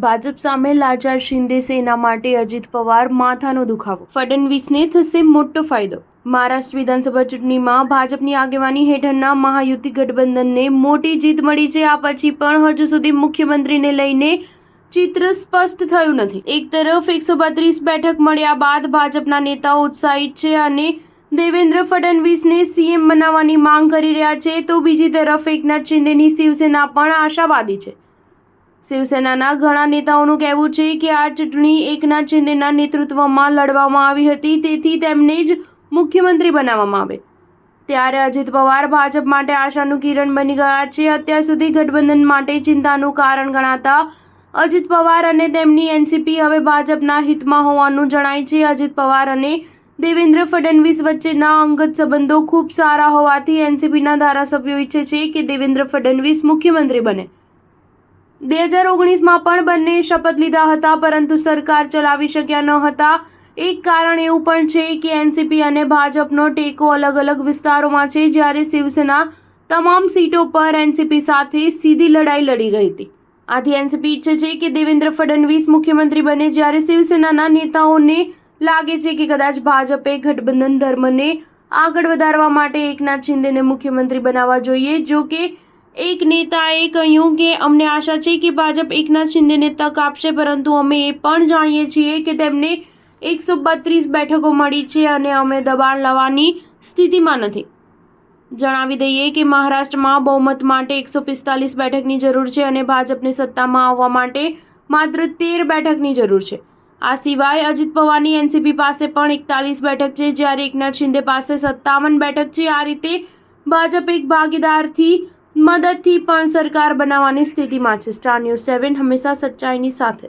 ભાજપ સામે લાચાર શિંદે સેના માટે અજીત પવાર માથાનો દુખાવો, ફડણવીસને થશે મોટો ફાયદો। મહારાષ્ટ્ર વિધાનસભા ચૂંટણીમાં ભાજપની આગેવાની હેઠળના મહાયુતિ ગઠબંધનને મોટી જીત મળી છે। આ પછી પણ હજુ સુધી મુખ્યમંત્રીને લઈને ચિત્ર સ્પષ્ટ થયું નથી। એક તરફ 132 બેઠક મળ્યા બાદ ભાજપના નેતાઓ ઉત્સાહિત છે અને દેવેન્દ્ર ફડણવીસને સીએમ બનાવવાની માંગ કરી રહ્યા છે, તો બીજી તરફ એકનાથ શિંદેની શિવસેના પણ આશાવાદી છે। શિવસેનાના ઘણા નેતાઓનું કહેવું છે કે આ ચૂંટણી એકનાથ શિંદેના નેતૃત્વમાં લડવામાં આવી હતી, તેથી તેમને જ મુખ્યમંત્રી બનાવવામાં આવે। ત્યારે અજીત પવાર ભાજપ માટે આશાનું કિરણ બની ગયા છે। અત્યાર સુધી ગઠબંધન માટે ચિંતાનું કારણ ગણાતા અજીત પવાર અને તેમની એનસીપી હવે ભાજપના હિતમાં હોવાનું જણાય છે। અજીત પવાર અને દેવેન્દ્ર ફડણવીસ વચ્ચેના અંગત સંબંધો ખૂબ સારા હોવાથી એનસીપીના ધારાસભ્યો ઈચ્છે છે કે દેવેન્દ્ર ફડણવીસ મુખ્યમંત્રી બને। 2019માં પણ બંને શપથ લીધા હતા, પરંતુ સરકાર ચલાવી શક્યા ન હતા। એક કારણ એવું પણ છે કે એનસીપી અને ભાજપનો ટેકો અલગ અલગ વિસ્તારોમાં છે, જ્યારે શિવસેના તમામ સીટો પર એનસીપી સાથે સીધી લડાઈ લડી ગઈ હતી। આથી એનસીપી ઈચ્છે છે કે દેવેન્દ્ર ફડણવીસ મુખ્યમંત્રી બને, જ્યારે શિવસેનાના નેતાઓને લાગે છે કે કદાચ ભાજપે ગઠબંધન ધર્મને આગળ વધારવા માટે એકનાથ શિંદેને મુખ્યમંત્રી બનાવવા જોઈએ। જો કે એક નેતાએ કહ્યું કે અમને આશા છે કે ભાજપ એકનાથ શિંદેને તક આપશે, પરંતુ અમે એ પણ જાણીએ છીએ કે તેમને 132 બેઠકો મળી છે અને અમે દબાણ લાવવાની સ્થિતિમાં નથી। જણાવી દઈએ કે મહારાષ્ટ્રમાં બહુમત માટે 145 બેઠકની જરૂર છે અને ભાજપને સત્તામાં આવવા માટે માત્ર 13 બેઠકની જરૂર છે। આ સિવાય અજીત પવારની એનસીપી પાસે પણ 41 બેઠક છે, જ્યારે એકનાથ શિંદે પાસે 57 બેઠક છે। આ રીતે ભાજપ એક ભાગીદારથી મદદથી પણ સરકાર બનાવવાની સ્થિતિમાં છે। સ્ટાર ન્યૂઝ 7 હંમેશા સચ્ચાઈની સાથે।